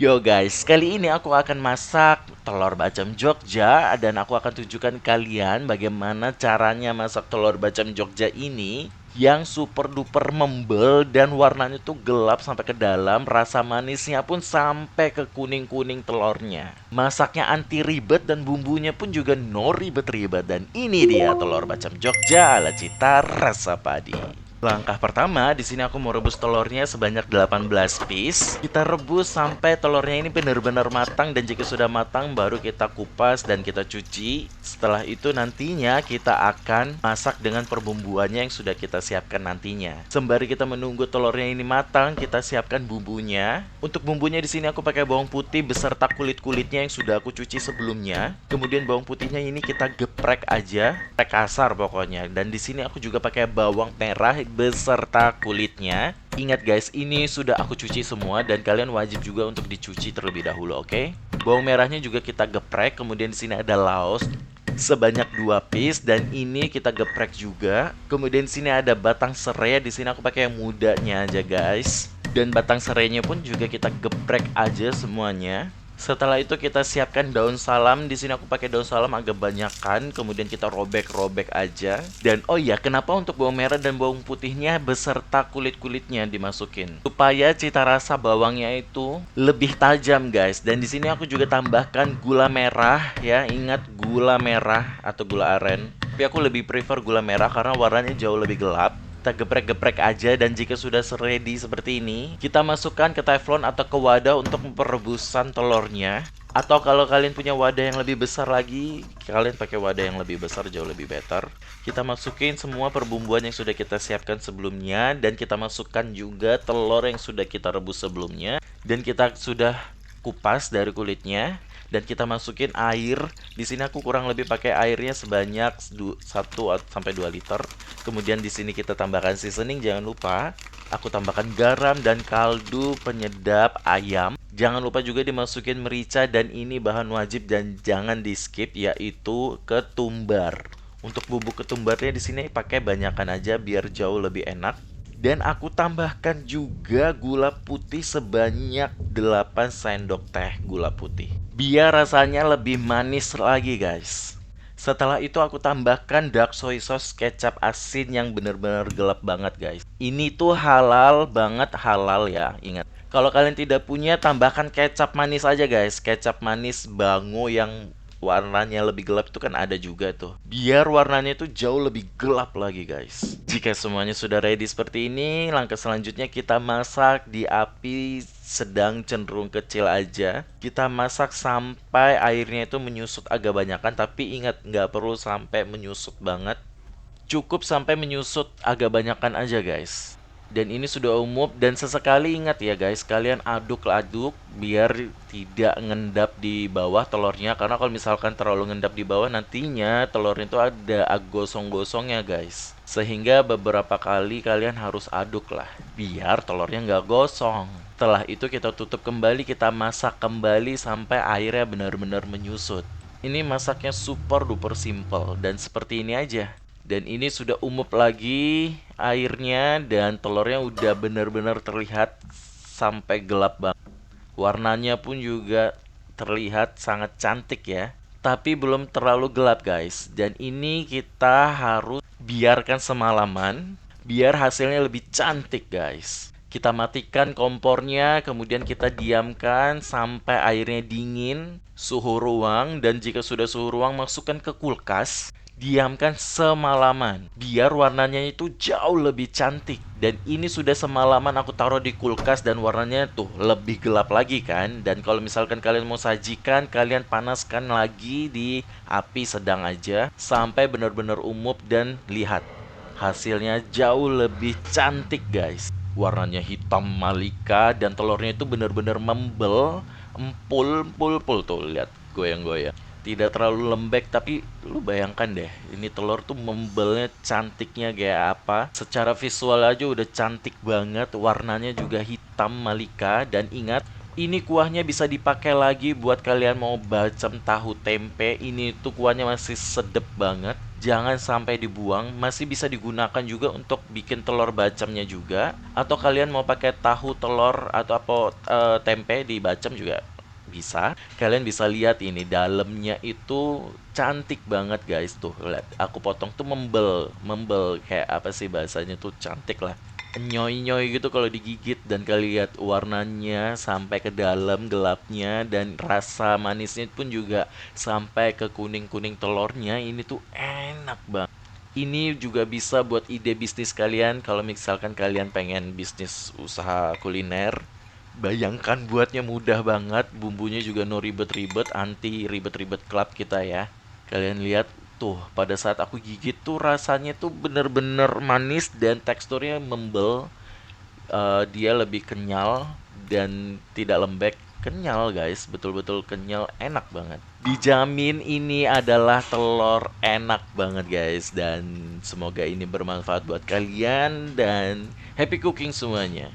Yo guys, kali ini aku akan masak telur bacem Jogja dan aku akan tunjukkan kalian bagaimana caranya masak telur bacem Jogja ini yang super duper membel dan warnanya tuh gelap sampai ke dalam, rasa manisnya pun sampai ke kuning-kuning telurnya. Masaknya anti ribet dan bumbunya pun juga no ribet-ribet dan ini dia telur bacem Jogja ala cita rasa padi. Langkah pertama, di sini aku mau rebus telurnya sebanyak 18 piece. Kita rebus sampai telurnya ini benar-benar matang dan jika sudah matang baru kita kupas dan kita cuci. Setelah itu nantinya kita akan masak dengan perbumbuannya yang sudah kita siapkan nantinya. Sembari kita menunggu telurnya ini matang, kita siapkan bumbunya. Untuk bumbunya di sini aku pakai bawang putih beserta kulit-kulitnya yang sudah aku cuci sebelumnya. Kemudian bawang putihnya ini kita geprek aja, geprek kasar pokoknya. Dan di sini aku juga pakai bawang merah beserta kulitnya. Ingat guys, ini sudah aku cuci semua dan kalian wajib juga untuk dicuci terlebih dahulu, oke? Bawang merahnya juga kita geprek, kemudian di sini ada laos sebanyak 2 piece dan ini kita geprek juga. Kemudian di sini ada batang serai, di sini aku pakai yang mudanya aja guys. Dan batang serainya pun juga kita geprek aja semuanya. Setelah itu kita siapkan daun salam. Di sini aku pakai daun salam agak banyakan. Kemudian kita robek-robek aja. Dan oh iya, kenapa untuk bawang merah dan bawang putihnya beserta kulit-kulitnya dimasukin? Supaya cita rasa bawangnya itu lebih tajam, guys. Dan di sini aku juga tambahkan gula merah ya. Ingat gula merah atau gula aren. Tapi aku lebih prefer gula merah karena warnanya jauh lebih gelap. Kita geprek-geprek aja dan jika sudah ready seperti ini, kita masukkan ke teflon atau ke wadah untuk perebusan telurnya. Atau kalau kalian punya wadah yang lebih besar lagi, kalian pakai wadah yang lebih besar jauh lebih better. Kita masukin semua perbumbuan yang sudah kita siapkan sebelumnya dan kita masukkan juga telur yang sudah kita rebus sebelumnya dan kita sudah kupas dari kulitnya. Dan kita masukin air. Di sini aku kurang lebih pakai airnya sebanyak 1 sampai 2 liter. Kemudian di sini kita tambahkan seasoning, jangan lupa. Aku tambahkan garam dan kaldu penyedap ayam. Jangan lupa juga dimasukin merica dan ini bahan wajib dan jangan di-skip yaitu ketumbar. Untuk bumbu ketumbarnya di sini pakai banyakan aja biar jauh lebih enak. Dan aku tambahkan juga gula putih sebanyak 8 sendok teh gula putih. Biar rasanya lebih manis lagi guys. Setelah itu aku tambahkan dark soy sauce kecap asin yang benar-benar gelap banget guys. Ini tuh halal banget, halal ya, ingat. Kalau kalian tidak punya, tambahkan kecap manis aja guys. Kecap manis bango yang warnanya lebih gelap itu kan ada juga tuh. Biar warnanya itu jauh lebih gelap lagi guys. Jika semuanya sudah ready seperti ini, langkah selanjutnya kita masak di api sedang cenderung kecil aja. Kita masak sampai airnya itu menyusut agak banyakan, tapi ingat nggak perlu sampai menyusut banget. Cukup sampai menyusut agak banyakan aja guys. Dan ini sudah umum dan sesekali ingat ya guys, kalian aduk-aduk biar tidak ngendap di bawah telurnya. Karena kalau misalkan terlalu ngendap di bawah nantinya telurnya itu ada gosong-gosongnya guys. Sehingga beberapa kali kalian harus aduk lah biar telurnya nggak gosong. Setelah itu kita tutup kembali, kita masak kembali sampai airnya benar-benar menyusut. Ini masaknya super duper simple dan seperti ini aja. Dan ini sudah umup lagi airnya dan telurnya udah benar-benar terlihat sampai gelap banget. Warnanya pun juga terlihat sangat cantik ya. Tapi belum terlalu gelap guys. Dan ini kita harus biarkan semalaman biar hasilnya lebih cantik guys. Kita matikan kompornya, kemudian kita diamkan sampai airnya dingin, suhu ruang, dan jika sudah suhu ruang masukkan ke kulkas. Diamkan semalaman biar warnanya itu jauh lebih cantik. Dan ini sudah semalaman aku taruh di kulkas dan warnanya tuh lebih gelap lagi kan. Dan kalau misalkan kalian mau sajikan, kalian panaskan lagi di api sedang aja sampai benar-benar umup dan lihat hasilnya jauh lebih cantik guys. Warnanya hitam malika dan telurnya itu benar-benar membel, empul, empul tuh lihat goyang-goyang. Tidak terlalu lembek tapi lu bayangkan deh, ini telur tuh membelnya cantiknya kayak apa. Secara visual aja udah cantik banget, warnanya juga hitam malika dan ingat Ini kuahnya bisa dipakai lagi buat kalian mau bacem tahu tempe. Ini tuh kuahnya masih sedep banget. Jangan sampai dibuang, masih bisa digunakan juga untuk bikin telur bacemnya juga. Atau kalian mau pakai tahu telur atau apa tempe dibacem juga bisa. Kalian bisa lihat ini dalamnya itu cantik banget guys tuh. Lihat, aku potong tuh membel kayak apa sih bahasanya tuh cantik lah, nyoy-nyoy gitu kalau digigit, dan kalian lihat warnanya sampai ke dalam gelapnya dan rasa manisnya pun juga sampai ke kuning-kuning telurnya. Ini tuh enak banget. Ini juga bisa buat ide bisnis kalian kalau misalkan kalian pengen bisnis usaha kuliner. Bayangkan buatnya mudah banget, bumbunya juga no ribet-ribet, anti ribet-ribet club kita ya. Kalian lihat tuh, pada saat aku gigit tuh rasanya tuh bener-bener manis dan teksturnya membel. Dia lebih kenyal dan tidak lembek. Kenyal guys, betul-betul kenyal, enak banget. Dijamin ini adalah telur enak banget guys. Dan semoga ini bermanfaat buat kalian dan happy cooking semuanya.